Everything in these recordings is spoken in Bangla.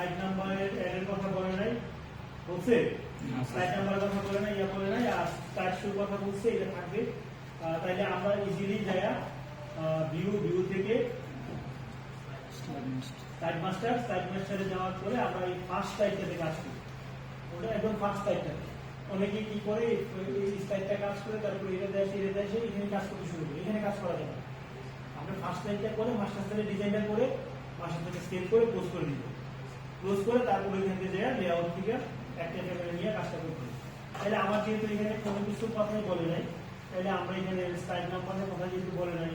সাইড নাম্বারের এর কথা বলে নাই, বলছে সাইড নাম্বারের কথা বলে নাই, বলে নাই, আর স্টার্ট শুরু কথা বলছে, এটা থাকবে। তাইলে আমরা ইজিলি যায়া ভিউ থেকে সাইড মাস্টারে যাওয়ার পরে আমরা এই ফার্স্ট সাইডটাতে কাজ করি, ওটা একদম ফার্স্ট সাইডটা। অনেকে কি করে এই সাইডটা কাজ করে তারপরে এটা দেয় এখানে কাজ করতে শুরু করে, এখানে কাজ করা যাবে। আমরা ফার্স্ট সাইডটা করে মাস্টার সাইডে ডিজাইনটা করে মাস্টার সাইডে স্কেচ করে ক্লোজ করে দিব, ক্লোজ করে তারপরে এখান থেকে যায় লেআউট থেকে একটা ক্যামেরা নিয়ে কাজটা করতে। তাহলে আমার যেহেতু এখানে কোনো কিছু কথাই বলে নাই, তাহলে আমরা এখানে সাইড নাম্বারের কথা যেহেতু বলে নাই,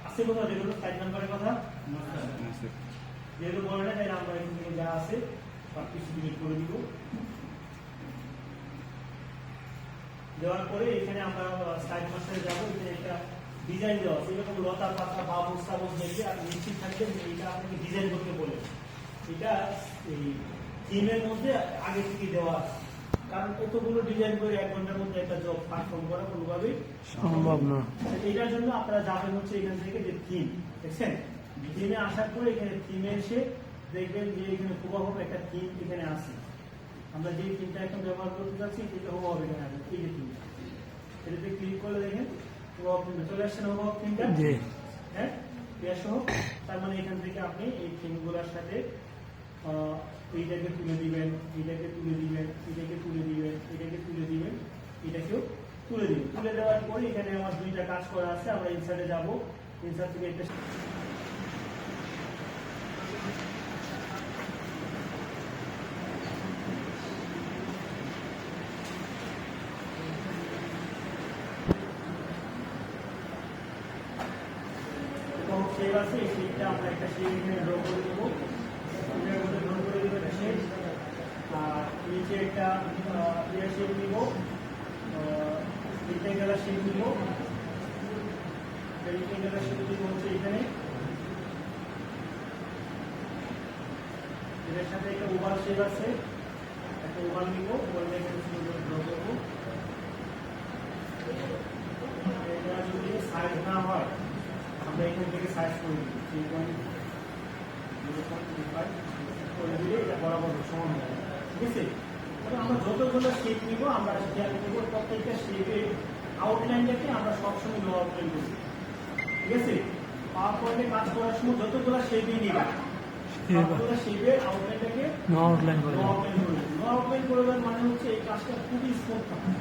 আছে কোথাও যেগুলো সাইড নাম্বারের কথা যেহেতু বলে নাই, তাহলে আমরা এখান থেকে যা আছে সব কিছু ডিলিট করে দিব। দেওয়ার পরে এখানে আমরা সাইড মাস্টারে যাবো, এখানে একটা ডিজাইন দেওয়া আছে, এরকম লতা পাতা বা বস্তাবস দেখে আপনি নিশ্চিত থাকবেন যে এটা আপনাকে ডিজাইন করতে বলে। এটা এই থিমের মধ্যে আগে থেকে দেওয়া আছে, কারণ কতগুলো ডিজাইন করে 1 ঘন্টার মধ্যে একটা জব পারফর্ম করা কোনোভাবেই সম্ভব না। এটার জন্য আপনারা যাবেন হচ্ছে এখান থেকে যে থিম দেখছেন, থিমে আসার পরে এখানে থিমে এসে দেখবেন যে এখানে হুবহু একটা থিম এখানে আছে। আমরা যে থিমটা এখন ব্যবহার করতে যাচ্ছি এটা হুবহু এখানে আছে, এই যে থিমটা, এটাতে ক্লিক করলে দেখেন হুবহু থিমটা চলে আসছে না, হুবহু থিমটা, হ্যাঁ সহ। তার মানে এখান থেকে আপনি এই থিমগুলোর সাথে এইটাকে তুলে দিবেন, এটাকে তুলে দিবেন, এটাকে তুলে দিবেন, এটাকে তুলে দিবেন, এটাকেও তুলে দিবেন। তুলে দেওয়ার পরে এখানে আমার 2টা কাজ করা আছে, আমরা ইনসার্টে যাব, ইনসার্ট থেকে একটা শেপ আছে, এই শেপটা আমরা একটা শেপ এখানে ড্র করে দেবো, এটার মধ্যে ড্র করে দেবো একটা শেপ। আর নিচে একটা ইয়ার শেপ নিব, রেক্টেঙ্গুলার শেপ নিব, রেক্টেঙ্গুলার শেপ নিব হচ্ছে এখানে, এটার সাথে একটা ওভাল শেপ আছে, একটা ওভাল নিব, ওভালটা এখানে সুন্দর ড্র করবো। এটা যদি সাইজ না হয় আমরা এখান থেকে সাইজ করে দিই 3.0.25 করে দিলে এটা বরাবর সমান হয়ে যাবে, ঠিক আছে। তবে আমরা যতগুলো শেপ নিব আমরা খেয়াল করব প্রত্যেকটা শেপের আউটলাইনটাকে আমরা সবসময় লো আউটলাইন করি, ঠিক আছে। পাওয়ার পয়েন্টে কাজ করার সময় যতগুলো শেপই নিবে সবগুলো শেপের আউটলাইনটাকে নো আউটলাইন করে নো আউটলাইন করবার মানে হচ্ছে এই কাজটা খুবই স্মুথ হবে,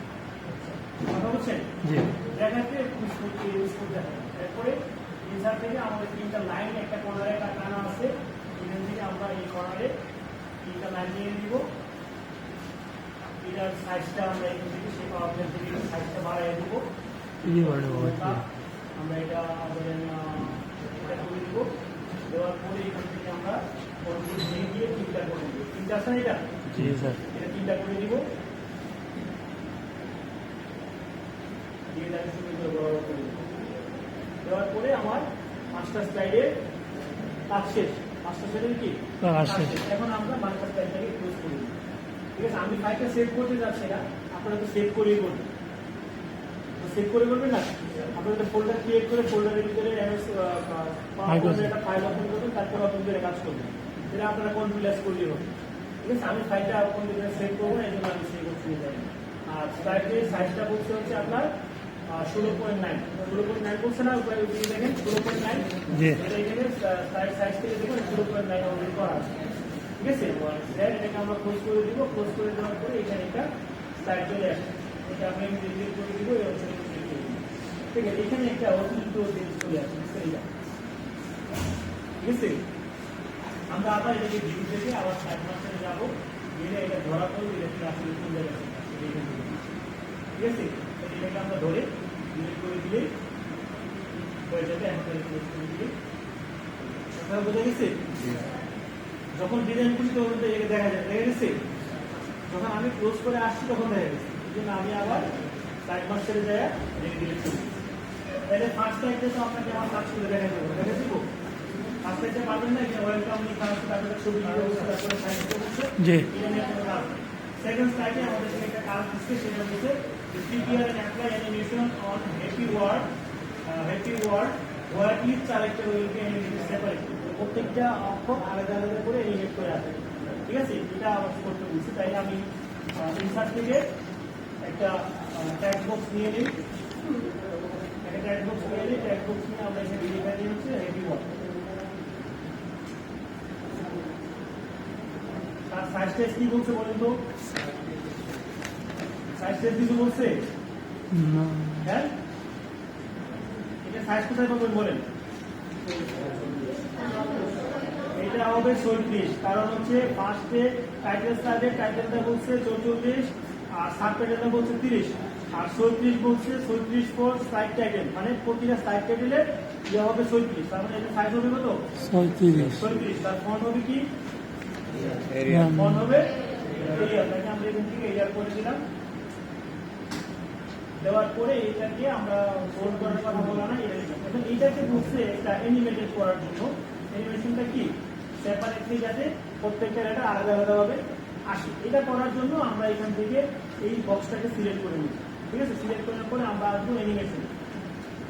কথা বলছেন, দেখাতে খুব স্মুথ দেখাবে। এরপরে ইনসার্ট থেকে আমাদের 3টা লাইন একটা কর্নারে টানা আছে, এখান থেকে আমরা এই কর্নারে 3টা লাইন নিয়ে দিব। এটার সাইজটা আমরা এখান থেকে সেই পাওয়ার পয়েন্ট থেকে সাইজটা বাড়াই দিব, আমরা এটা করে দিব। দেওয়ার পরে এখান থেকে আমরা পরবর্তী দিয়ে 3টা করে দিব, 3টা আছে না, এটা এটা 3টা করে দিব, দিয়ে তাকে সুন্দর বরাবর করে দিব। দেওয়ার পরে আমার মাস্টার স্লাইডে কাজ শেষ, মাস্টার স্লাইডের কি এখন আমরা মাস্টার স্লাইডটাকে ক্লোজ করে দিই, ঠিক আছে। আমি ফাইলটা সেভ করতে যাচ্ছি না, আপনারা তো সেভ করেই করবেন, সেভ করে করবেন না, আপনারা একটা ফোল্ডার ক্রিয়েট করে ফোল্ডারের ভিতরে একটা ফাইল ওপেন করবেন, তারপর ওপেন করে কাজ করবেন, যেটা আপনারা কনফিগার করলেই হবে, ঠিক আছে। আমি ফাইলটা কনফিগার সেভ করবো না, এই জন্য আমি সেভ করতে যাই। আর স্লাইডের সাইজটা বলতে হচ্ছে আপনার 16.9 বলছে না, উপরে দেখেন 16.9, এটা এখানে সাইজ থেকে দেখুন 16.9 অলরেডি করা আছে, ঠিক আছে। এটাকে আমরা ক্লোজ করে দিব, ক্লোজ করে দেওয়ার পরে এখানে একটা স্লাইড চলে আসে, এটা আমি ডিলিট করে দিব, ঠিক আছে। এখানে একটা অতিরিক্ত জিনিস চলে আসে, ঠিক আছে। আমরা আবার এটাকে ভিউ থেকে আবার সাইড মাস্টারে যাবো, গেলে এটা ধরা করবো, এটা আসলে কোন জায়গায় ঠিক আছে। এটাকে আমরা ধরে ডিলিট করে দিলে হয়ে যাবে, ক্লোজ করে দিলে কথা বোঝা গেছে। যখন ডিজাইন করি তখন দেখা যায়, দেখা গেছে, যখন আমি ক্লোজ করে আসছি তখন দেখা গেছে, এই জন্য আমি আবার সাইড মাস্টারে যাই ডিলিট করি। তাহলে ফার্স্ট সাইডে তো আপনাকে আমার কাজ করে দেখা যাবো, দেখা দিব ফার্স্ট সাইডে পাবেন না, এখানে ওয়েলকাম লিখা আছে, তারপরে ছবি তারপরে সাইড করছে, এটা নিয়ে কোনো কাজ। সেকেন্ড সাইডে আমাদের একটা কাজ দিচ্ছে, সেটা হচ্ছে prepare and apply animation on happy word where each character will be animated separately, প্রত্যেকটা অক্ষর আলাদা আলাদা করে এনিমেট করে আছে। ঠিক আছে, এটা আমার করতে বলছি। তাই আমি ইনসার্ট থেকে একটা ট্যাগ বক্স নিয়ে নিই, একটা ট্যাগ বক্স নিয়ে নিই। ট্যাগ বক্স নিয়ে আমরা এখানে লিখে দিয়ে হচ্ছে হেভি ওয়ার্ক। তার সাইজ টেস্ট কি বলছে বলেন তো? সাইজ টেস্ট কিছু বলছে? হ্যাঁ, এটা সাইজ কোথায় পাবেন বলেন? এটা হবে 34, কারণ হচ্ছে ফার্স্টে টাইটেল সাইডে টাইটেলটা বলছে 44 আর সাব টাইটেলটা বলছে 30 আর 34 বলছে 34 ফর সাইড টাইটেল, মানে প্রতিটা সাইড টাইটেলের ইয়ে হবে 34। তার মানে এটা সাইজ হবে কত? 36। তার ফন্ট হবে কি? ফন্ট হবে এরিয়া। তাকে আমরা এখান থেকে এরিয়া করে দিলাম। দেওয়ার পরে এটাকে আমরা বোল্ড করার কথা বলা না, এখন এইটাকে বলছে একটা অ্যানিমেটেড করার জন্য। অ্যানিমেশনটা কি? সেপারেটলি যাতে প্রত্যেকটা লেটার আলাদা আলাদাভাবে আসে, এটা করার জন্য আমরা এখান থেকে এই বক্সটাকে সিলেক্ট করে নিই। ঠিক আছে, সিলেক্ট করার পরে আমরা আসবো অ্যানিমেশন।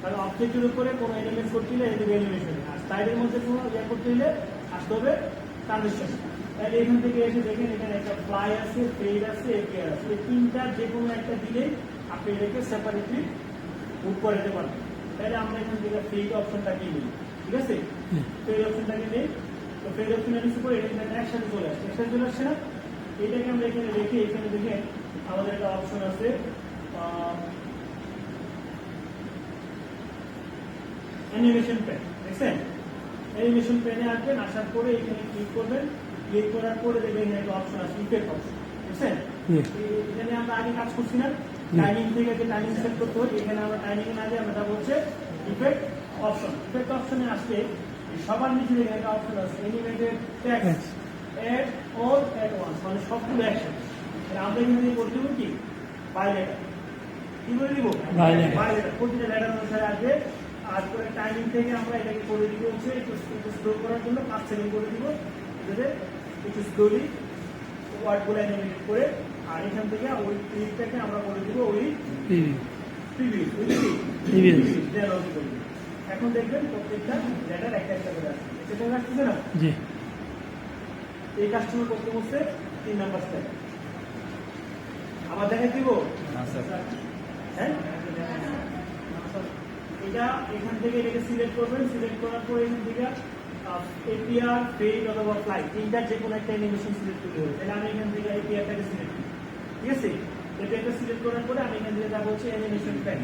তাহলে অবজেক্টের উপরে কোনো অ্যানিমেট করতে হলে এই অ্যানিমেশন, আর সাইডের মধ্যে কোনো ইয়ে করতে হলে আসতে হবে ট্রানজিশন। তাহলে এখান থেকে এসে দেখেন এখানে একটা ফ্লাই আছে, ফেড আছে, এপিআর আছে। এই তিনটা যে কোনো একটা দিলেই আপনি এটাকে সেপারেটলি বুক করে দিতে পারবেন। তাহলে আমরা এখান থেকে ফেড অপশনটাকে নিই। ঠিক আছে, ফেড অপশনটাকে নিই। তো ফেড অপশনটা নিচে পরে এটা একসাথে চলে আসছে, একসাথে চলে আসছে না? এটাকে আমরা এখানে রেখে এখানে দেখেন আমাদের একটা অপশন আছে অ্যানিমেশন প্যান। দেখছেন, অ্যানিমেশন প্যানে আসবেন, আসার পরে এখানে ক্লিক করবেন। ক্লিক করার পরে দেখবেন একটা অপশন আছে ইফেক্ট অপশন। দেখছেন, এখানে আমরা আগে কাজ করছি না, টাইমিং থেকে যে টাইমিং সেট করতে হয়, এখানে আমরা টাইমিং না দিয়ে আমরা যাব হচ্ছে ইফেক্ট অপশন। ইফেক্ট অপশনে আসলে সবার নিচে দেখেন একটা অপশন আছে animated text add all at once, মানে সবগুলো একসাথে। আমরা এখানে দিয়ে করে দেবো কি বাই লেটার। কি করে দিব? By letter. প্রতিটা লেটার অনুসারে আসবে। আর করে টাইমিং থেকে আমরা এটাকে করে দিব হচ্ছে একটু স্ক্রল করার জন্য 5 সেকেন্ড করে দিব, এটাতে একটু স্লোলি ওয়ার্ডগুলো অ্যানিমেট করে। আর এখান থেকে ওই ক্লিপটাকে আমরা করে দিব ওই প্রিভিউ। এখন দেখবেন প্রত্যেকটা লেটার একটা একটা করে আসছে, সেটা আসতেছে না? জি। এই কাস্টমার করতে বলছে 3 নাম্বার স্টাইল। আবার দেখাই দিব? হ্যাঁ, এটা এখান থেকে এটাকে সিলেক্ট করবেন। সিলেক্ট করার পরে এখান থেকে এপিআর, ফেড অথবা ফ্লাই, তিনটার যে কোনো একটা অ্যানিমেশন সিলেক্ট করতে হবে। তাহলে আমি এখান থেকে এপিআরটাকে সিলেক্ট করি। ঠিক আছে, এপিআরটা সিলেক্ট করার পরে আমি এখান থেকে যাবো হচ্ছে অ্যানিমেশন প্যান।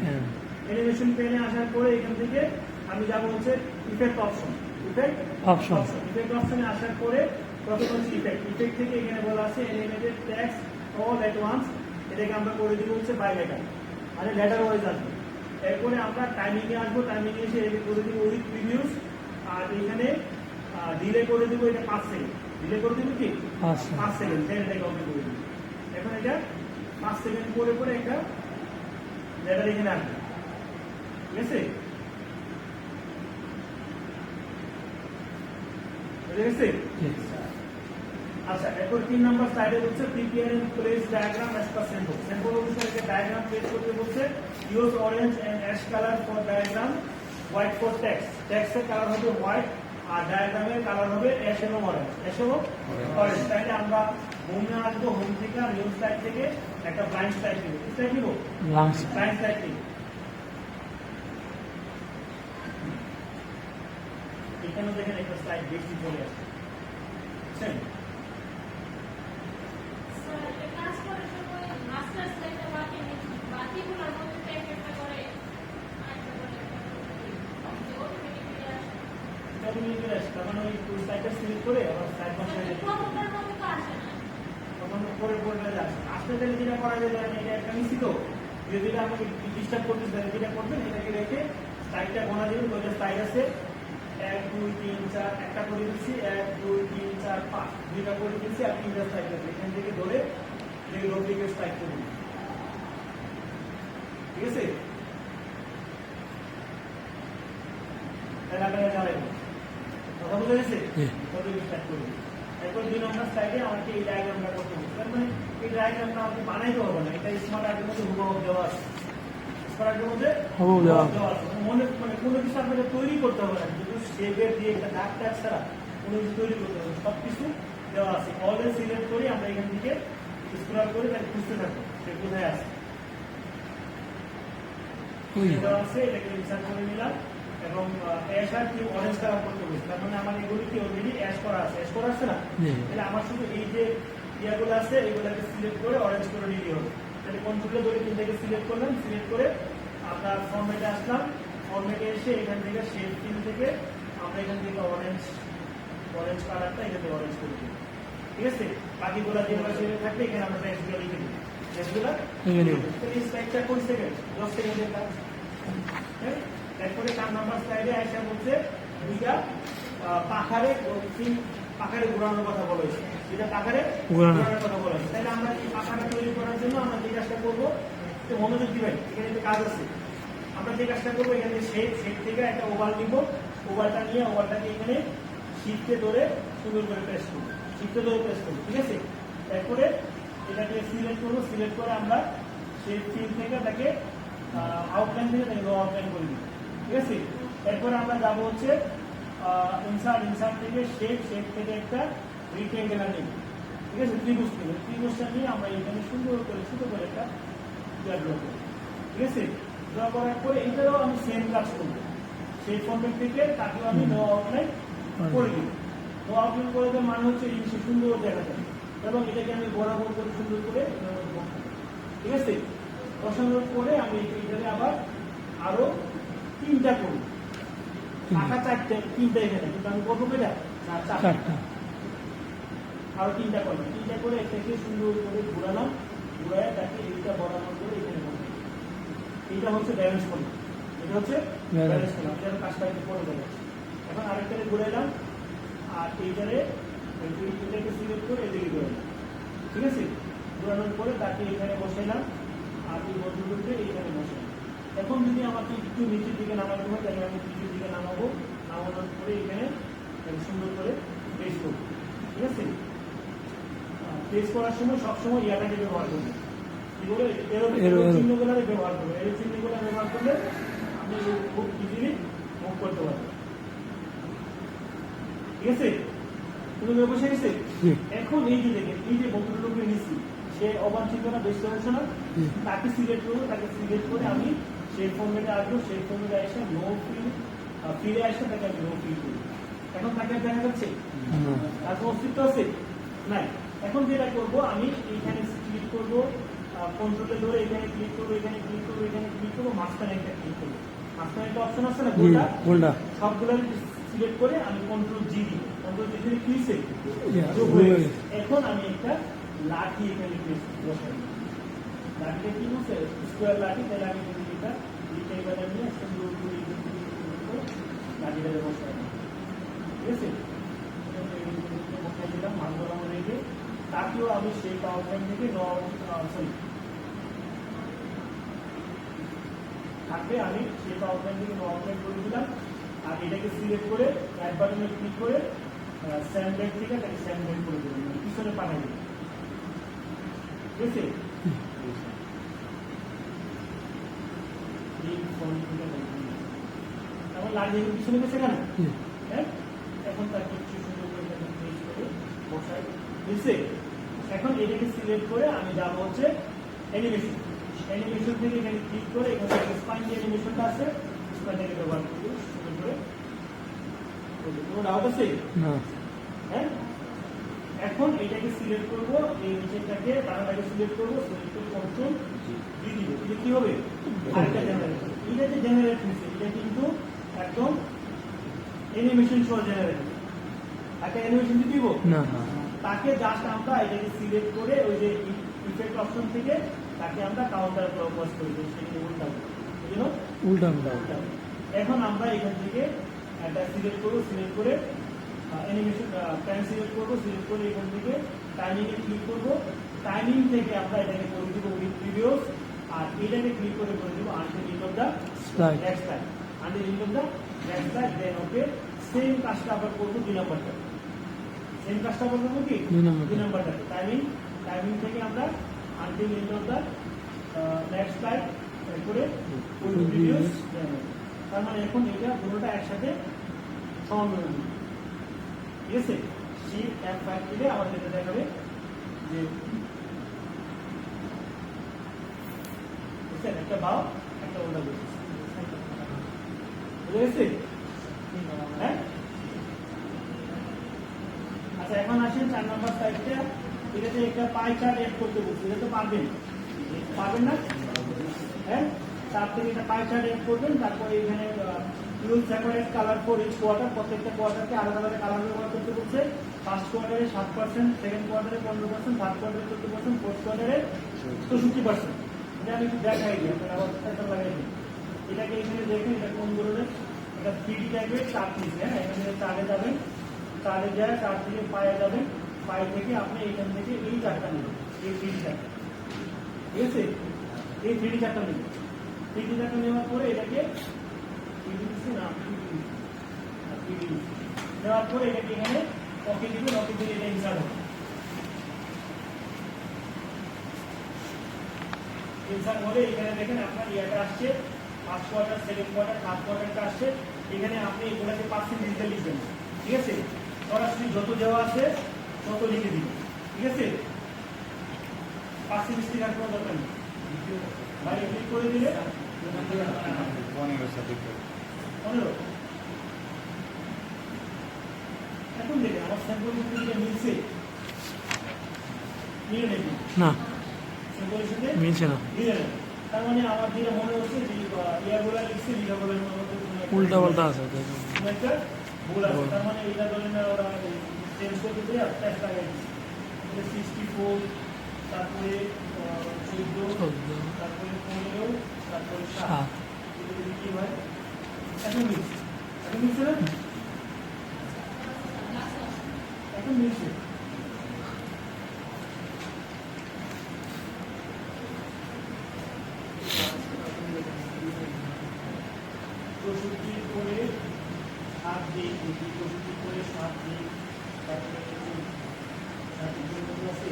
অ্যানিমেশন প্যানে আসার পরে এখান থেকে আমি যাবো হচ্ছে ইফেক্ট অপশন। ইফেক্ট অপশনে আসার পরে প্রথম হচ্ছে ইফেক্ট থেকে এখানে বলা আছে animated text all at once. এটাকে আমরা করে দিব হচ্ছে বাই লেটার, মানে লেটার ওয়াইজ আসবে। এরপরে আমরা টাইমিং এ আসবো, টাইমিং এ এসে এটা করে দিব উইথ প্রিভিউস। আর এখানে ডিলে করে দিব এটা 5 সেকেন্ড। ডিলে করে দিব কি 5 সেকেন্ড, এটাকে আমরা করে দিব। এখন এটা 5 সেকেন্ড পরে পরে একটা লেটার এখানে আসবে। ঠিক আছে, আচ্ছা। এরপর 3 নাম্বার স্লাইডে হচ্ছে prepare and place diagram as per sample. Sample অনুসারে একটা ডায়াগ্রাম প্লেস করতে বলছে। Use orange and ash colour for diagram, white for text. টেক্সটের কালার হবে হোয়াইট আর ডায়াগ্রামের কালার হবে অ্যাশ এবং অরেঞ্জ। অ্যাশ এবং অরেঞ্জ। তাইলে আমরা হোমে আসবো, হোম থেকে নিউ স্লাইড থেকে একটা ব্লাইন্ড স্লাইড নিব। স্লাইড নিব, ব্লাইন্ড স্লাইড নিব। এখানে দেখেন একটা স্লাইড বেশি চলে আসছে, বুঝছেন? তখন ওই স্লাইডটা সিলেক্ট করে আবার স্লাইড তখন পরে পরে আসে আসতে গেলে যেটা করা যায়, এটা একটা নিশ্চিত যদি আমাকে ডিস্টার্ব করতে চাই, যেটা করবেন এটাকে রেখে স্লাইডটা গোনা দেবেন। দুইটা স্লাইড আছে, 1 2 3 4, একটা করে দিচ্ছি 1 2 3 4 5, দুইটা করে দিচ্ছি আর 3টা স্লাইড আছে। এখান থেকে ধরে রোবলিকের স্লাইড করুন। ঠিক আছে, তাহলে আপনারা জানেন কথা বুঝে গেছে? স্টার্ট করুন। এরপর 2 নম্বর স্লাইডে আমাকে এই ডায়াগ্রামটা করতে হবে। তার মানে এই ডায়াগ্রামটা আমাকে বানাইতে হবে না, এটা স্মার্ট আর্টের মধ্যে হুবহু দেওয়া আছে। স্মার্ট আর্টের মধ্যে হুবহু দেওয়া আছে, মানে কোনো কিছু আপনাকে তৈরি করতে হবে না। কিন্তু শেপের দিয়ে একটা দাগ টাগ ছাড়া কোনো কিছু তৈরি করতে হবে, সবকিছু দেওয়া আছে, অলওয়েজ সিলেক্ট করে আমরা এখান থেকে স্ক্রল করে তাকে খুঁজতে থাকবো সে কোথায় আছে। দেওয়া আছে, এটাকে ইনসার্ট করে নিলাম এবং অ্যাশ আর কি অরেঞ্জ কালার করতে হবে, তার মানে আমার এগুলি কি অলরেডি অ্যাশ করা আছে, অ্যাশ করা আছে না, তাহলে আমার শুধু এই যে ইয়াগুলো আছে এগুলোকে সিলেক্ট করে অরেঞ্জ করে নিতে হবে। তাহলে কন্ট্রোলে ধরে তিনটাকে সিলেক্ট করলাম, সিলেক্ট করে আপনার ফরম্যাটে আসলাম, ফরম্যাটে এসে এখান থেকে শেড ফিল থেকে আমরা এখান থেকে অরেঞ্জ কালারটা এখান থেকে অরেঞ্জ করে দিই, ঠিক আছে। বাকিগুলো যেগুলো সেভাবে থাকবে এখানে আমরা টেক্সটগুলো লিখে দিই, টেক্সটগুলো এই স্ট্রাকচার কোন সেকেন্ড 10 সেকেন্ডের কাজ। হ্যাঁ, এরপরে 4 নাম্বার স্লাইডে আসা বলছে দুইটা পাখারে ঘোরানোর কথা বলা হয়েছে, যেটা পাখারে ঘোরানোর কথা বলা হয়েছে। তাহলে আমরা এই পাখাটা তৈরি করার জন্য আমরা যে কাজটা করবো, মনোযোগ দিবেন, এখানে একটা কাজ আছে। আমরা যে কাজটা করবো, এখানে শেপ থেকে একটা ওভাল নিব, ওভালটা নিয়ে ওভালটাকে এখানে শিফটে ধরে সুন্দর করে প্রেস করবো, শিফটে ধরে প্রেস করবো, ঠিক আছে। এরপরে এটাকে সিলেক্ট করবো, সিলেক্ট করে আমরা শেপ ফিল থেকে তাকে আউটলাইন থেকে তাকে লো আউটলাইন করে দিব, ঠিক আছে। এরপরে আমরা যাবো হচ্ছে ইনসার্ট থেকে শেপ থেকে একটা রিক্টেঙ্গুলার নিব, ঠিক আছে, ত্রিভুজটা নিয়ে আমরা এখানে সুন্দর করে ছোট করে একটা ড্র করবো, ঠিক আছে। ড্র করার পরে এটারও আমি সেম কাজ করবো, সেই ফর্মেট থেকে তাকেও আমি নো আউটলাইন করে দিব। নো আউটলাইন করে দেওয়ার মানে হচ্ছে এই জিনিসটা সুন্দর দেখা যায় এবং এটাকে আমি বরাবর করে সুন্দর করে, ঠিক আছে, বসানোর পরে আমি এটাকে আবার আরো 3টা করবো, পাখা 4টে, 3টা এখানে, কিন্তু আমি কত পেটা 4টা, আরো 3টা করলাম, 3টা করে এটাকে সুন্দর করে ঘুরালাম, ঘুরায় তাকে এইটা বরাবর করে এখানে বসাই। এইটা হচ্ছে ব্যালেন্স করলাম, এটা হচ্ছে ব্যালেন্স করলাম, এটার কাজটা একটু পরে দেখাচ্ছি। এখন আরেকটারে ঘুরাইলাম আর এইটারে এটাকে সিলেক্ট করে এদিকে ঘুরাইলাম, ঠিক আছে। ঘুরানোর পরে তাকে এখানে বসাইলাম আর এই বন্ধুগুলোকে এইখানে বসাইলাম। এখন যদি আমাকে একটু নিচের দিকে নামাতে হয় তাহলে আমি নিচের দিকে নামাবো, নামানোর পরে এখানে সুন্দর করে পেস্ট করবো, ঠিক আছে। পেস্ট করার সময় সবসময় ইয়াটাকে ব্যবহার করবো, এরো চিহ্নগুলো ব্যবহার করবো, এরো চিহ্নগুলো ব্যবহার করলে আপনি খুব ইজিলি মুভ করতে পারবেন, ঠিক আছে। তুমি বসে গেছে। এখন এই যে দেখেন, এই যে বন্ধুগুলোকে নিচ্ছি, সে অবাঞ্ছিত না, বেশি হচ্ছে না, তাকে সিলেক্ট করবো, তাকে সিলেক্ট করে আমি সেই ফর্মেটে আসবো, সেই ফর্মেটে এসে নো ফিল ফিরে আসে তাকে আমি নো ফিল করি। এখন তাকে দেখা যাচ্ছে তার অস্তিত্ব আছে নাই। এখন যেটা করবো, আমি এইখানে ক্লিক করবো, কন্ট্রোলে ধরে এখানে ক্লিক করবো, এখানে ক্লিক করবো, এখানে ক্লিক করবো, মাঝখানে একটা ক্লিক করবো, মাঝখানে একটা অপশন আছে না গোলটা, সবগুলো সিলেক্ট করে আমি কন্ট্রোল জি দিব, কন্ট্রোল জি দিয়ে ক্লিক। এখন আমি একটা লাঠি এখানে বসাই, লাঠিটা কি বলছে স্কোয়ার লাঠি, তাহলে আমি যদি এটা রিক্টেঙ্গুলার নিয়ে সুন্দর করে লাঠিটাকে বসাই, ঠিক আছে। বসাই দিলাম মানগুলো রেখে, তাকেও আমি সেই পাওয়ার পয়েন্ট থেকে থাকবে, আমি সেই পাওয়ার পয়েন্ট থেকে নো আউটলাইন করে দিলাম আর এটাকে সিলেক্ট করে অ্যাড বাটনে ক্লিক করে স্যান্ডব্যাগ থেকে তাকে স্যান্ডব্যাগ করে দেবেন, পিছনে পাঠাই দেবেন, ঠিক আছে। এখন লাগিয়ে পিছনে গেছে কেন, হ্যাঁ। এখন তাকে কিছু সুন্দর করে বসাই বুঝছে। এখন এটাকে সিলেক্ট করে আমি যাবো হচ্ছে অ্যানিমেশন, অ্যানিমেশন থেকে এখানে ক্লিক করে এখানে স্পাইন যে অ্যানিমেশনটা আছে স্পাইনটাকে ব্যবহার করবো সুন্দর করে। কোনো ডাউট আছে? হ্যাঁ। এখন এটাকে সিলেক্ট করবো, এই নিচেরটাকে বাংলাটাকে সিলেক্ট করবো, সিলেক্ট করে কন্ট্রোল জি দিব, এটা কি হবে আরেকটা জেনারেট। এটা যে জেনারেট হয়েছে এটা কিন্তু একদম অ্যানিমেশন সহ জেনারেট, একটা অ্যানিমেশন দিব না, তাকে জাস্ট আমরা এটাকে সিলেক্ট করে ওই যে ইফেক্ট অপশন থেকে তাকে আমরা কাউন্টার ক্লকওয়াইজ করে দিই, সেটাকে উল্টাবো, উল্টাবো। এখন আমরা এখান থেকে একটা সিলেক্ট করবো, সিলেক্ট করে অ্যানিমেশন প্যান সিলেক্ট করবো, সিলেক্ট করে এখান থেকে টাইমিং এ ক্লিক করবো, টাইমিং থেকে আমরা এটাকে করে দিব উইথ ভিডিওস আর এটাকে ক্লিক করে দিব until end of the next time, until end of the next time. Then okay same কাজটা আবার করবো 2 নাম্বারটা, সেম কাজটা আবার করবো কি 2 নাম্বারটা, টাইমিং থেকে আমরা until end of the next time করে উইথ ভিডিওস। তার মানে এখন এটা পুরোটা একসাথে সমান, ঠিক আছে। শিফট F5 দিলে আমার যেটা দেখাবে যে বুঝছেন, একটা বাও একটা উল্টা বুঝছে, বুঝে গেছে? হ্যাঁ, আচ্ছা এখন আসেন 4 নম্বর সাইডটা। এটাতে একটা পাই চার্ট এড করতে বলছি, এটা তো পারবেন না? হ্যাঁ, তার থেকে একটা পাই চার্ট এড করবেন। তারপরে এখানে use separate colour for each quarter, প্রত্যেকটা কোয়ার্টারকে আলাদা আলাদা কালার ব্যবহার করতে বলছে। ফার্স্ট কোয়ার্টারে 7%, সেকেন্ড কোয়ার্টারে 15%, থার্ড কোয়ার্টারে 14%, ফোর্থ কোয়ার্টারে 64%। এটা আমি একটু দেখাই দিই, আপনারা আবার সেটা লাগাই দিই। এটাকে এখানে দেখেন, এটা কোন ধরনের, এটা 3D টাইপের চার্ট নিচ্ছে। হ্যাঁ, এখানে চার্টে যাবেন, চার্টে যায়, চার্ট থেকে পায়ে যাবেন, পাই থেকে আপনি এখান থেকে এই চার্টটা নেবেন, এই 3D চার্টটা, ঠিক আছে? এই 3D চার্টটা নেবেন। 3D চার্টটা নেওয়ার পরে এটাকে নেওয়ার পরে এটাকে এখানে ওকে দিবেন, ওকে দিলে এটা ইনসার্ট হবে। ইনসার্ট হলে এখানে দেখেন আপনার ইয়েটা আসছে, first quarter, second quarter, third কোয়ার্টারটা আসছে। এখানে আপনি এগুলোকে পার্সেন্টেজে লিখবেন, ঠিক আছে? সরাসরি যত দেওয়া আছে তত লিখে দিবেন, ঠিক আছে? পার্সেন্টেজ লেখার কোনো দরকার নেই। বাইরে ক্লিক করে দিলে 15। এখন দেখেন আমার স্যাম্পল মিলছে, মিলে নেই না, স্যাম্পলের সাথে মিলছে না, মিলে নেই। তার মানে আমার যেটা মনে হচ্ছে যে ইয়াগুলো লিখছে, লিখাগুলোর মধ্যে উল্টা পাল্টা আছে। একটা ভুল আছে। তার মানে এটা ধরেন না, ওরা চেঞ্জ করতে দিয়ে টেস্ট লাগাই দিচ্ছে। 64, তারপরে 14, তারপরে 15, তারপরে 7। এটা যদি কি হয়, এখন মিলছে, এখন মিলছে না, এখন মিলছে। চৌষট্টি করে 7 দিই, 64 করে 7 দিই, তারপরে 7 আছে,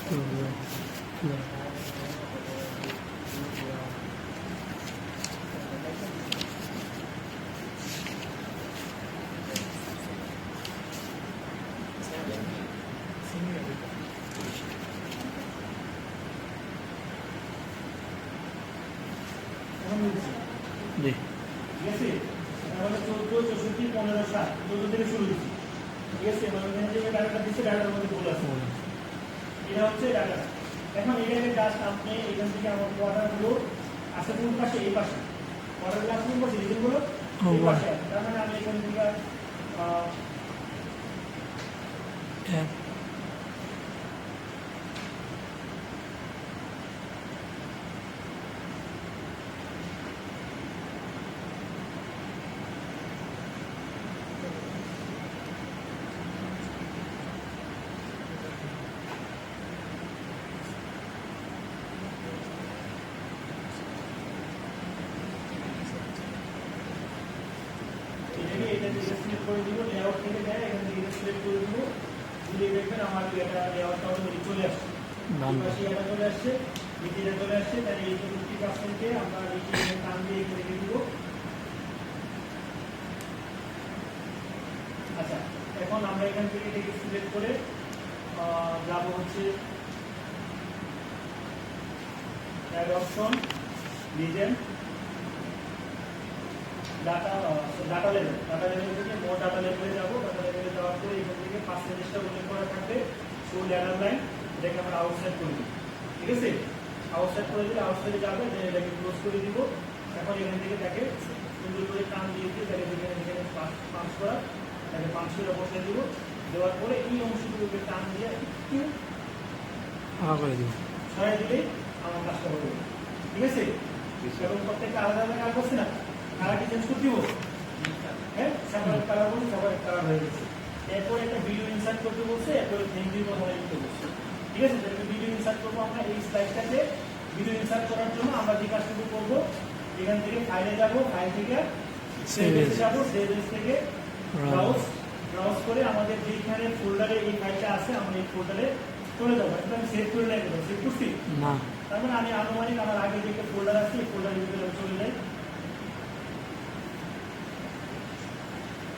15, 20। জি, ঠিক আছে? তাহলে 14, 64, 15, 7, 14 থেকে শুরু দিচ্ছি, ঠিক আছে? মানে এখানে যে ডাটাটা দিচ্ছে, ডাটার মধ্যে ভুল আছে, এটা হচ্ছে ডাটা। এখন এটাকে জাস্ট আপনি এখান থেকে আমার কোয়ার্টারগুলো আছে কোন পাশে, এই পাশে কোয়ার্টারগুলো আছে কোন পাশে, রিজনগুলো এই পাশে আছে। তার মানে আমি এখান থেকে সিলেক্ট করে দিব, লেআউট থেকে যায়, এখান থেকে এটা সিলেক্ট করে দিব, দিলে দেখবেন আমার এটা লেআউটটা অলরেডি চলে আসছে, পাশে এটা চলে আসছে, নিচেটা চলে আসছে। তাহলে এই 50%কে আমরা নিচে টান দিয়ে এখানে রেখে দিব। আচ্ছা, এখন আমরা এখান থেকে এটাকে সিলেক্ট করে যাব হচ্ছে অ্যাড অপশন, লিজেন্ড, ডাটা লেভেল থেকে মোর ডাটা লেভেলে যাবো। ডাটা লেভেলে যাওয়ার পরে এখান থেকে পার্সেন্টেজটা উল্লেখ করা থাকবে, শো ল্যাডার লাইন, এটাকে আমরা আউটসাইড করে দিব, ঠিক আছে? আউটসাইড করে দিলে আউটসাইডে যাবে, এটাকে ক্লোজ করে দিব। এখন এখান থেকে তাকে সুন্দর করে টান দিয়ে তাকে এখানে পাঁচ করা, তাকে 5 করে বসে দিব। দেওয়ার পরে এই অংশগুলোকে টান দিয়ে একটু করে দিব, ছড়াই দিলেই আমার কাজটা হবে, ঠিক আছে? এবং প্রত্যেকটা আলাদা আলাদা কালার করছি না, কালার কি চেঞ্জ করে দিব? হ্যাঁ, সেপারেট কালার বলছি, সেপারেট কালার হয়ে গেছে। এরপর একটা ভিডিও ইনসার্ট করতে বলছে, এরপর থ্যাংক ইউ কথা লিখতে বলছে। ঠিক আছে, তাহলে ভিডিও ইনসার্ট করবো আমরা এই স্লাইডটাতে। ভিডিও ইনসার্ট করার জন্য আমরা যে কাজটুকু করবো, এখান থেকে ফাইলে যাব, ফাইল থেকে সেভ এসে যাবো, সেভ এস থেকে ব্রাউজ করে আমাদের যেখানে ফোল্ডারে এই ফাইলটা আছে আমরা এই ফোল্ডারে চলে যাবো। এখন আমি সেভ করে নাই, সেভ করছি না, তার মানে আমি আনুমানিক আমার আগে যে একটা ফোল্ডার আছে এই ফোল্ডারের ভিতরে চলে যাই।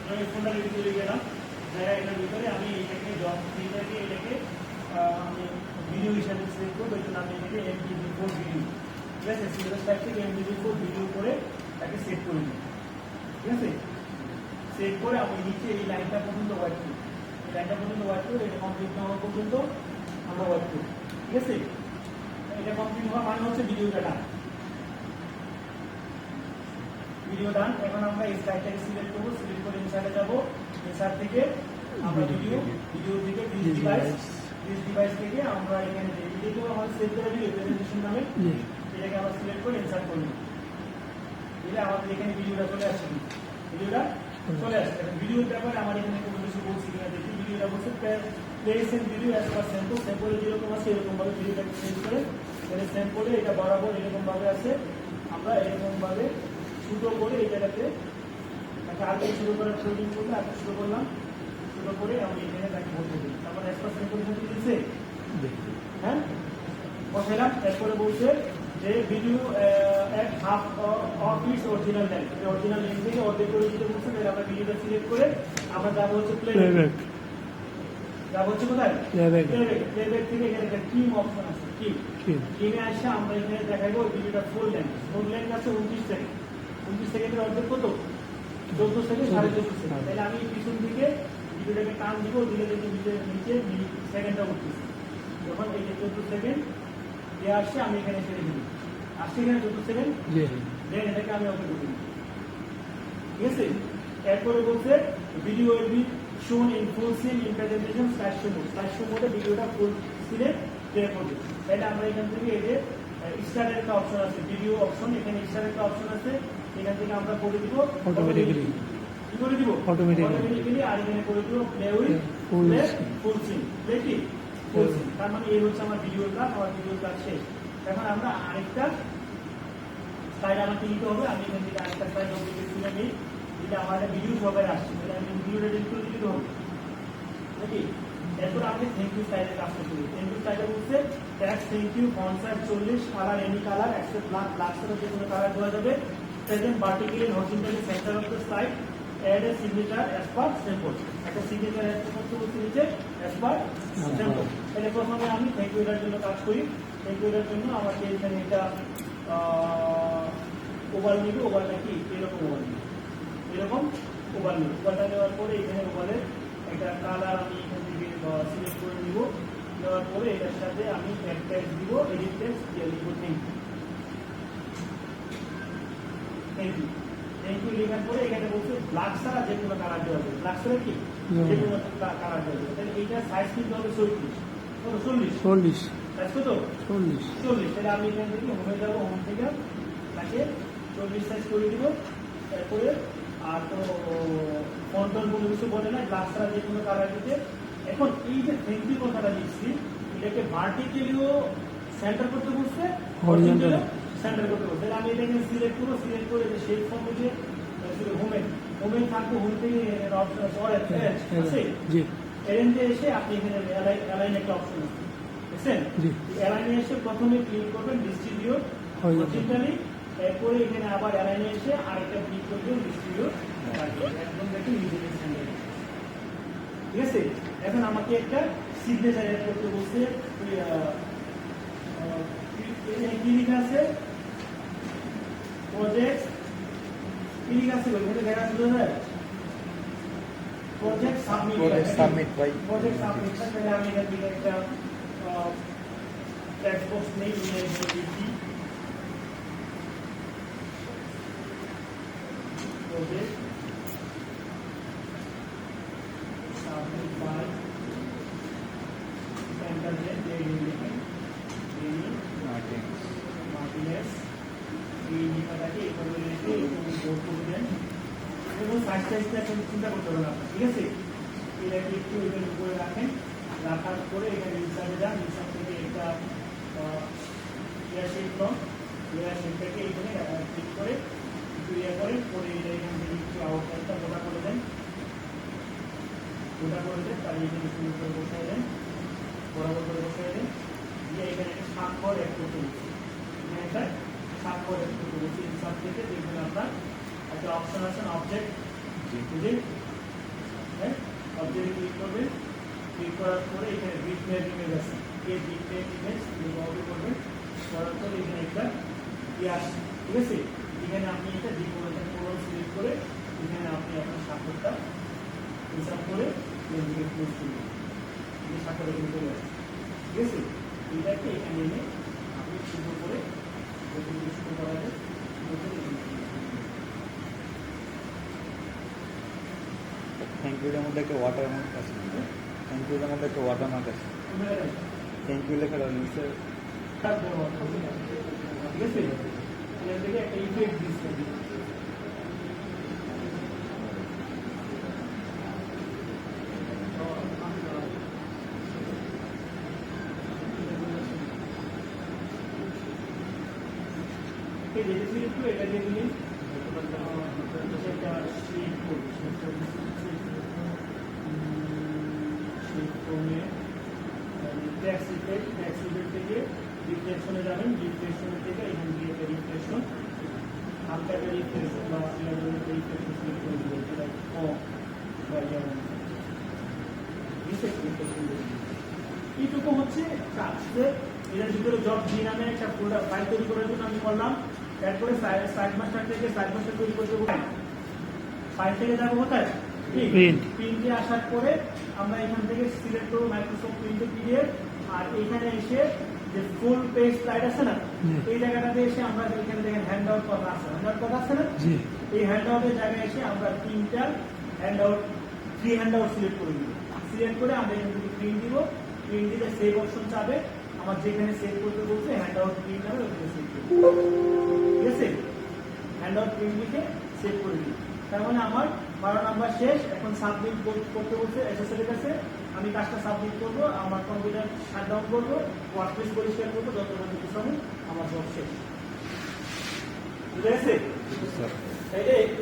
আমি ফোল্ডারের ভিতরে গেলাম, যারা এটার ভিতরে আমি এটাকে এটাকে আমি ভিডিও হিসাবে সেভ করবো। এই জন্য আমি এটাকে MPG4 ভিডিও, ঠিক আছে, সিলেবাস টাইপ থেকে MPG4 ভিডিও করে তাকে সেভ করে দিই। ঠিক আছে, সেভ করে আমি নিচে এই লাইনটা পর্যন্ত ওয়াইট করি, এই লাইনটা পর্যন্ত ওয়াইট করে এটা কমপ্লিট না হওয়া পর্যন্ত আমরা ওয়াইট করি। ঠিক আছে, এটা কমপ্লিট হওয়া মানে হচ্ছে ভিডিওটা ডান। ভিডিও ডান। এখন আমরা এই স্লাইডটাকে সিলেক্ট করবো, সিলেক্ট করে ইনসার্টে যাবো, ইনসার্ট থেকে আমরা ভিডিও থেকে দিস ডিভাইস থেকে আমরা এখানে যে ভিডিওটা আমাদের সেভ করে দিই প্রেজেন্টেশন নামে, এটাকে আমরা সিলেক্ট করে ইনসার্ট করে নিই। এটা আমাদের এখানে ভিডিওটা চলে আসছে, ভিডিওটা চলে আসছে। এখন ভিডিওর ব্যাপারে আমার এখানে কোনো কিছু বলছি কিনা দেখি। ভিডিওটা বলছে place and video as per sample, স্যাম্পলে যেরকম আছে এরকম ভাবে ভিডিওটাকে চেঞ্জ করে তাহলে স্যাম্পলে এটা বরাবর এরকম ভাবে আছে, আমরা এরকম ভাবে ছোট করে এই জায়গাতে একটা আগে শুরু করার প্রয়োজন করলে আগে শুরু করলাম, শুরু করে আমি এখানে তাকে বলতে দিই। তারপরে অ্যাজ পার স্যাম্পল সাথে দিচ্ছে, হ্যাঁ বসাইলাম। এরপরে বলছে যে ভিডিও এক half of its original length, original length থেকে অর্ধেক করে দিতে বলছে। তাহলে আমরা ভিডিওটা সিলেক্ট করে আমরা যাবো হচ্ছে প্লেব্যাক, যাবো হচ্ছে কোথায় প্লেব্যাক থেকে এখানে একটা কিম অপশন আছে, কিমে আসে আমরা এখানে দেখাবো ভিডিওটা ফুল লেন্থ আছে 29 সেকেন্ড। 29 সেকেন্ডের অর্ধেক কত? 14 সেকেন্ড, 14.5 সেকেন্ড। তাহলে আমি পিছন দিকে ভিডিওটাকে টান দিব, দিলে দেখি নিচে সেকেন্ডটা উঠতেছে। যখন এই যে 14 সেকেন্ড দিয়ে আসছে আমি এখানে ছেড়ে দিই, আসছে এখানে 14 সেকেন্ড, দেন এটাকে আমি ওকে ঢুকে দিই। ঠিক আছে, এরপরে বলছে ভিডিও উইল বি শোন in full screen in presentation slide মোডে ভিডিওটা ফুল স্ক্রিনে প্লে করবে। তাহলে আমরা এখান থেকে এই যে স্টার্টের একটা অপশন আছে, ভিডিও অপশন, এখানে স্টার্টের একটা অপশন আছে, এখান থেকে আমরা করে দিব অটোমেটিক্যালি। কি করে দিব? অটোমেটিক্যালি। আর এখানে করে দিব play with full screen, play কি ফুল স্ক্রিন। তার মানে এই হচ্ছে আমার ভিডিওর কাজ, আমার ভিডিওর কাজ শেষ। এখন আমরা আরেকটা স্লাইড আমাকে নিতে হবে, আমি এখান থেকে আরেকটা স্লাইড তুলে নিই, যেটা আমার ভিডিও সবাই আসছে, তাহলে আমি ভিডিওটা ডিলিট করে দিতে হবে নাকি। এরপর আমি থ্যাংক ইউ স্লাইডের কাজটা করি। থ্যাংক ইউ স্লাইডে বলছে text thank you concert 40 colour any colour except black ছাড়া যে কোনো কালার দেওয়া যাবে। Present vertically horizontally centre of the slide, add a signature as per sample, একটা সিগনেচার অ্যাড করতে বলতে নিচে অ্যাজ পার স্যাম্পল। তাহলে প্রথমে আমি থ্যাংক ইউ এর জন্য কাজ করি। থ্যাংক ইউ এর জন্য আমাকে এখানে এটা ওভার নিব, ওভারটা কি এরকম ওভার নিব, এরকম ওভার নিব। ওভারটা নেওয়ার পরে এখানে ওভারের একটা কালার আমি এখান থেকে সিলেক্ট করে নিব, নেওয়ার পরে এটার সাথে আমি এক টেক্সট দিব, এডিট টেক্সট দিয়ে লিখব thank you. Thank you, thank you লেখার পরে এখানে বলছে ব্ল্যাক ছাড়া যে কোনো কালার দেওয়া যাবে, ব্ল্যাক ছাড়া কি যে কোনো কালার দেওয়া যাবে। তাহলে এইটা সাইজ কিন্তু হবে 34, কত 40 সাইজ কত 40। তাহলে আমি এখান থেকে হোমে যাবো, হোম থেকে তাকে 40 সাইজ করে দিব। তারপরে আর তো ফন্টন কোনো কিছু বলে না, ব্ল্যাক ছাড়া যে কোনো কালার দিতে। এখন এই যে থ্যাংক ইউ কথাটা লিখছি, এটাকে ভার্টিক্যালিও সেন্টার করতে বলছে, হরিজন্টালিও সেন্টার করতে বলছে। তাহলে আমি এটাকে সিলেক্ট করবো, সিলেক্ট করে যে শেপ ফর্মে যে হোমে থাকবো, হোম থেকে অপশন আছে, এরেঞ্জে এসে আপনি এখানে অ্যালাইন একটা অপশন আছে, বুঝছেন? অ্যালাইনে এসে প্রথমে ক্লিক করবেন ডিস্ট্রিবিউট হরিজন্টালি, এরপরে এখানে আবার অ্যালাইনে এসে আরেকটা ক্লিক করবেন ডিস্ট্রিবিউট, একদম দেখুন নিজেদের সেন্টার। ঠিক আছে, এখন আমাকে একটা সিগনেচার অ্যাড করতে বলছে। কি লেখা আছে? প্রজেক্ট কি লেখা আছে ওইখানে দেখা শুরু হয় প্রজেক্ট সাবমিট ভাই, প্রজেক্ট সাবমিট। তাহলে আমি এখান থেকে একটা টেক্সট বক্স নেই, লিখি প্রজেক্ট সাবমিট বাই সেন্টার যে মার্টিনেস সাইজ সাইজটা এখন চিন্তা করতে হবে না আপনার, ঠিক আছে? এটাকে একটু এখানে উপরে রাখেন, রাখার পরে এখানে ইনসার্টে যান, ইনসার্ট থেকে একটা এয়ার শেপ লন, এয়ার শেপটাকে এখানে ক্লিক করে একটু ইয়ে করেন, করে এটা এখান থেকে একটু আউটলাইনটা মোটা করে দেন, মোটা করে দেন, তাহলে এখানে সুন্দর করে বসাই দেন, বরাবর করে বসাই দেন, দিয়ে এখানে একটা স্বাক্ষর অ্যাড করতে বলছি, এখানে একটা স্বাক্ষর অ্যাড করতে বলছি। ইনসার্ট থেকে দেখবেন আপনার একটা অপশন আছে অবজেক্ট, বুঝলেন? হ্যাঁ, অবজেক্টে ক্লিক করবেন, ক্লিক করার পরে এখানে বিটম্যাপ ইমেজ আছে, এই বিটম্যাপ ইমেজ ব্যবহার করবেন, করার পরে এখানে একটা আসছে, ঠিক আছে? এখানে আপনি এটা ডিফল্ট কোলন সিলেক্ট করে এখানে আপনি আপনার স্বাক্ষরটা ইনসার্ট করে এদিকে ক্লোজ করবেন, এই স্বাক্ষর এখানে চলে আসছে, ঠিক আছে? এটাকে এখানে এনে আপনি সুন্দর করে শুরু করা যায়। থ্যাংক ইউর মধ্যে একটা ওয়াটার মার্ক আছে, থ্যাংক ইউর মধ্যে একটা ওয়াটার মার্ক আছে, থ্যাংক ইউ লেখাটা নিচে ব্যবহার করবেন, ঠিক আছে? এখান থেকে একটা ইফেক্ট দিচ্ছে, এটা দিয়ে দিলেন, সেটা শেপ করবে, শেপ করে ট্যাক্স ইফেক্ট থেকে রিফ্লেকশনে যাবেন, রিফ্লেকশন থেকে এখান দিয়ে একটা রিফ্লেকশন, হালকা একটা রিফ্লেকশন বা রিফ্লেকশন সিলেক্ট করে দেবেন, যেটা কম বা যেমন এইটুকু হচ্ছে কাজ। এটার ভিতরে জব জি নামে একটা ফোল্ডার ফাইল তৈরি করার জন্য আমি করলাম, তারপরে সাইড মাস্টার থেকে সাইড মাস্টার তৈরি করতে কোথায়, ফাইল থেকে যাবো কোথায়, প্রিন্টে আসার পরে আমরা এখান থেকে সিলেক্ট করবো মাইক্রোসফট প্রিন্টে পিডিএফ, আর এখানে এসে যে ফুল পেজ স্লাইড আছে না, এই জায়গাটাতে এসে আমরা এখানে দেখেন হ্যান্ড আউট কথা আছে, হ্যান্ড আউট কথা আছে না, এই হ্যান্ড আউটের জায়গায় এসে আমরা তিনটা hand out, 3 hand out select করে দিব, সিলেক্ট করে আমরা এখান থেকে প্রিন্ট দিব, প্রিন্ট দিলে সেভ অপশন চাবে, আমার যেখানে সেভ করতে বলছে হ্যান্ড আউট প্রিন্ট হবে ওখানে সেভ করবো, ঠিক আছে? হ্যান্ড আউট প্রিন্ট লিখে সেভ করে দিই, তার মানে আমার 12 নাম্বার শেষ। এখন সাবমিট করতে বলছে এসএসএল এর কাছে, আমি কাজটা সাবমিট করবো, আমার কম্পিউটার শাটডাউন করবো, ওয়ার্কস্পেস পরিষ্কার করবো, যতক্ষণ কিছু আমার জব শেষ, বুঝে গেছে? স্যার তাইলে